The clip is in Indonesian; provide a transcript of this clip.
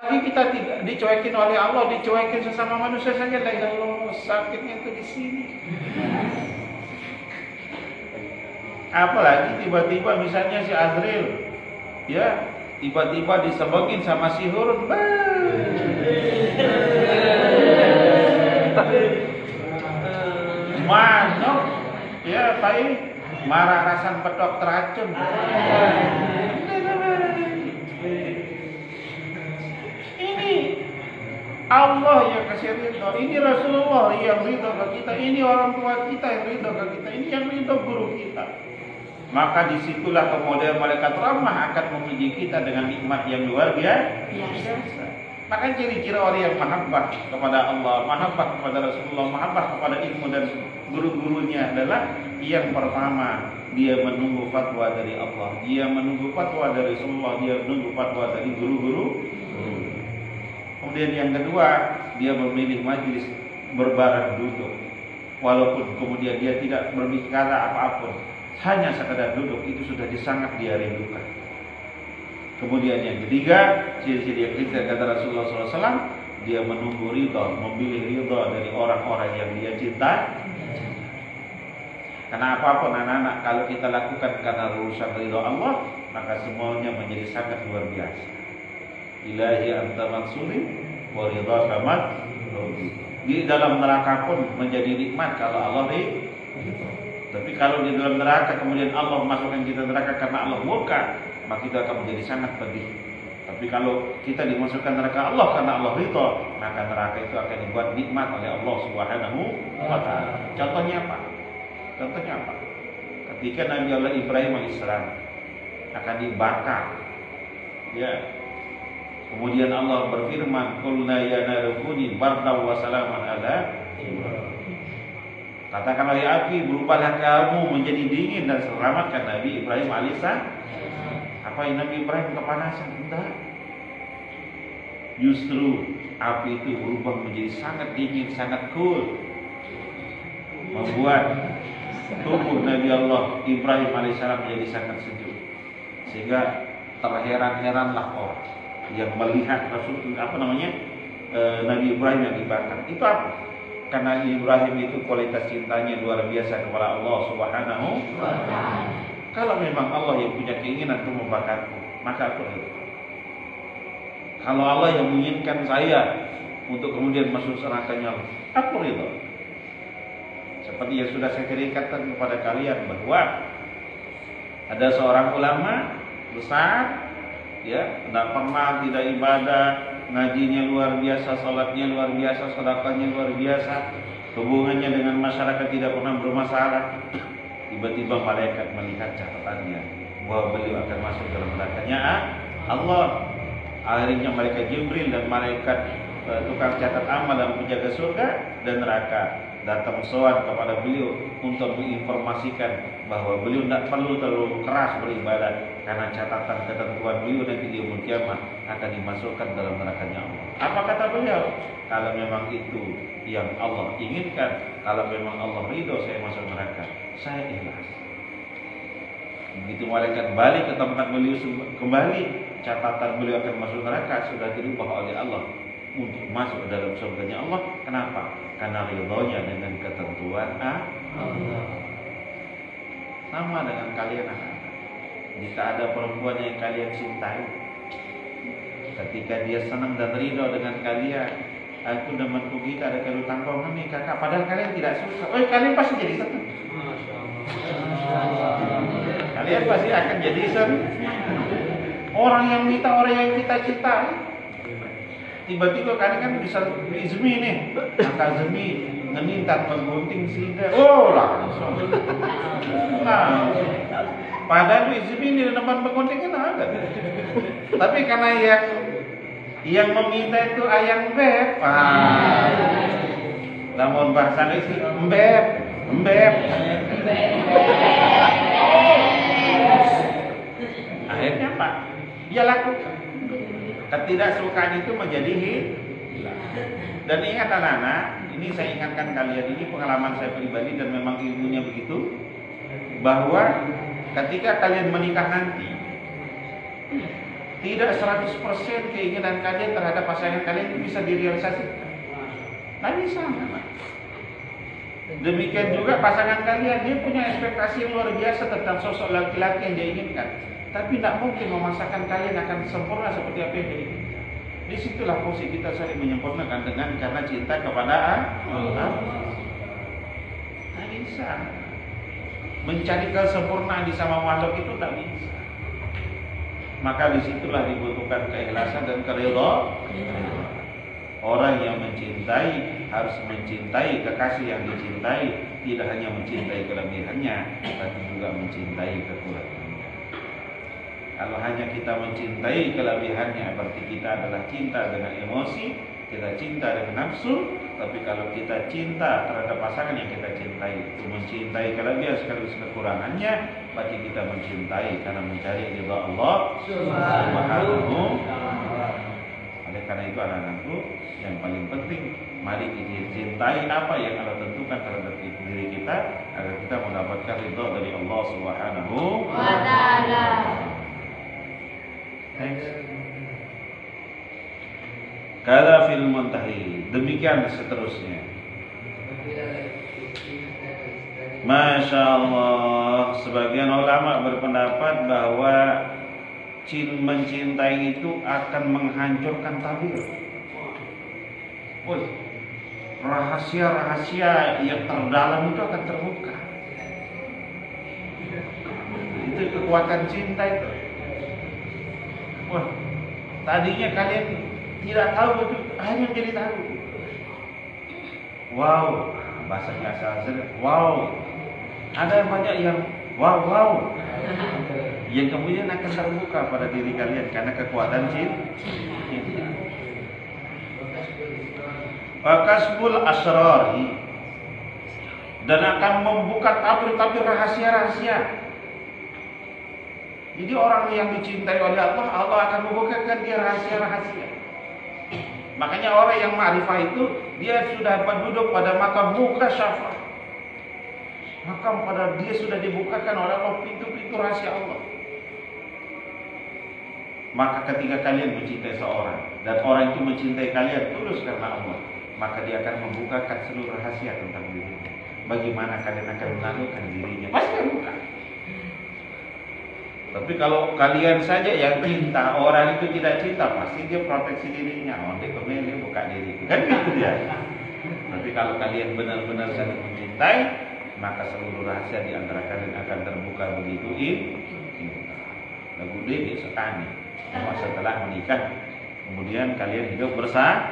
Tapi kita tidak dicuekin oleh Allah, dicuekin sesama manusia saja. La ilaha illallah, sakitnya itu di sini. Apalagi tiba-tiba misalnya si Azril, ya, tiba-tiba disebogin sama si Hurun. Manuk, ya, Pak, marah rasan pedok teracun. Ini Allah yang kasih ridho, ini Rasulullah yang ridho ke kita, ini orang tua kita yang ridho ke kita, ini yang ridho guru kita. Maka disitulah kemudian malaikat rahmah akan memuji kita dengan nikmat yang luar biasa. Maka ciri-ciri orang yang mahabbah kepada Allah, mahabbah kepada Rasulullah, mahabbah kepada ilmu dan guru-gurunya adalah yang pertama, dia menunggu fatwa dari Allah, dia menunggu fatwa dari Rasulullah, dia menunggu fatwa dari guru-guru. Kemudian yang kedua, dia memilih majelis berbaring duduk, walaupun kemudian dia tidak berbicara apapun, hanya sekadar duduk itu sudah sangat dia rindukan. Kemudian yang ketiga, ciri-ciri yang ketiga kata Rasulullah SAW, dia menunggu ridha, memilih ridha dari orang-orang yang dia cinta. Karena apapun anak-anak, kalau kita lakukan karena urusan ridha Allah, maka semuanya menjadi sangat luar biasa. Ilahi anta mansuri wa ridhaka madhuri. Di dalam neraka pun menjadi nikmat kalau Allah ridha. Tapi kalau di dalam neraka kemudian Allah masukkan kita neraka karena Allah murka, maka kita akan menjadi sangat pedih. Tapi kalau kita dimasukkan neraka Allah karena Allah ridha, maka neraka itu akan dibuat nikmat oleh Allah Subhanahu wa taala. Contohnya apa? Ketika Nabi Allah Ibrahim alaihissalam akan dibakar, ya. Kemudian Allah berfirman, "Qulna ya naru kuni bardan wa salaman ala Ibrahim." Katakanlah ya api, berubahlah kamu menjadi dingin dan selamatkan Nabi Ibrahim alaihissalam. Apa yang Nabi Ibrahim kepanasan? Enggak. Justru api itu berubah menjadi sangat dingin, sangat cool, membuat tubuh Nabi Allah Ibrahim alaihissalam menjadi sangat sejuk. Sehingga terheran-heranlah orang yang melihat Nabi Ibrahim yang dibakar. Itu apa? Karena Ibrahim itu kualitas cintanya luar biasa kepada Allah Subhanahu wa taala. Kalau memang Allah yang punya keinginan untuk membakarku, maka aku ridho. Kalau Allah yang menginginkan saya untuk kemudian masuk nerakanya, aku ridho. Seperti yang sudah saya ceritakan kepada kalian bahwa ada seorang ulama besar, ya, tidak pernah tidak ibadah, ngajinya luar biasa, salatnya luar biasa, sedekahnya luar biasa, hubungannya dengan masyarakat tidak pernah bermasalah. Tiba-tiba malaikat melihat catatannya bahwa beliau akan masuk dalam nerakanya Allah. Akhirnya malaikat Jibril dan malaikat tukang catat amal dan penjaga surga dan neraka datang sowan kepada beliau untuk menginformasikan bahwa beliau tidak perlu terlalu keras beribadah karena catatan ketentuan beliau nanti di yaumul kiamat akan dimasukkan dalam nerakanya Allah. Apa kata beliau? Kalau memang itu yang Allah inginkan, kalau memang Allah ridho saya masuk neraka, saya ikhlas. Begitu malaikat balik ke tempat beliau kembali, catatan beliau akan masuk neraka sudah dirubah oleh Allah untuk masuk ke dalam surganya Allah. Kenapa? Karena ridhonya dengan ketentuan Allah. Sama dengan kalian anak-anak. Jika ada perempuan yang kalian cintai, ketika dia senang dan ridho dengan kalian, aku dan mantu kita ada kalau tangkongan nih kakak, padahal kalian tidak suka, kalian pasti jadi senang. Kalian pasti akan jadi senang. Orang yang minta, orang yang kita cintai, tiba-tiba kalian kan bisa izmi nih, maka zemi ngenintat menggunting sida, langsung. Padahal izmi ini depan mengguntingnya ada. Tapi karena yang meminta itu ayang beb, namun bahasa Inggris embeb. Akhirnya apa? Dia lakukan. Ketidaksukaan itu menjadi hilang. Dan ingat anak-anak, ini saya ingatkan kalian, ini pengalaman saya pribadi dan memang ilmunya begitu, bahwa ketika kalian menikah nanti, Tidak 100% keinginan kalian terhadap pasangan kalian itu bisa direalisasikan. Nggak bisa, memang. Demikian juga pasangan kalian, dia punya ekspektasi yang luar biasa tentang sosok laki-laki yang dia inginkan. Tapi tidak mungkin memaksakan kalian akan sempurna seperti apa yang dia inginkan. Disitulah fungsi kita saling menyempurnakan dengan karena cinta kepada Allah. Tidak bisa mencari kesempurnaan di sama makhluk itu, tidak bisa. Maka disitulah dibutuhkan keikhlasan dan keridhaan. Orang yang mencintai harus mencintai kekasih yang dicintai, tidak hanya mencintai kelebihannya, tapi juga mencintai kekurangannya. Kalau hanya kita mencintai kelebihannya, berarti kita adalah cinta dengan emosi, kita cinta dengan nafsu. Tapi kalau kita cinta terhadap pasangan yang kita cintai, itu mencintai kelebihan sekaligus kekurangannya, berarti kita mencintai karena mencari ridha Allah Subhanahu. Oleh karena itu anak-anakku, yang paling penting, mari kita cintai apa yang Allah tentukan terhadap diri kita agar kita mendapatkan ridha dari Allah Subhanahu wa taala. Kala fil muntahi, demikian seterusnya. Masya Allah, sebagian ulama berpendapat bahwa mencintai itu akan menghancurkan tabir. Rahasia-rahasia yang terdalam itu akan terbuka. Itu kekuatan cinta itu. Wah, tadinya kalian tidak tahu betul, hanya jadi tahu. Wow, bahasanya asal-asal. Wow, ada banyak yang wow. Yang kemudian akan terbuka pada diri kalian karena kekuatan cinta. Fakasbul asrari, dan akan membuka tabir-tabir rahasia-rahasia. Jadi orang yang dicintai oleh Allah, Allah akan membukakan dia rahasia-rahasia. Makanya orang yang ma'rifah itu, dia sudah duduk pada makam mukasyafah. Makam pada dia sudah dibukakan oleh Allah pintu-pintu rahasia Allah. Maka ketika kalian mencintai seorang dan orang itu mencintai kalian tulus karena Allah, maka dia akan membukakan seluruh rahasia tentang dirinya. Bagaimana kalian akan menaklukkan dirinya? Pasti buka. Tapi kalau kalian saja yang cinta, orang itu tidak cinta, pasti dia proteksi dirinya. Oh, dia kemana buka diri, kan gitu dia. Tapi kalau kalian benar-benar saling mencintai, maka seluruh rahasia di antara kalian akan terbuka begitu indah. Lagu dia sekali. Setelah menikah, kemudian kalian hidup bersama.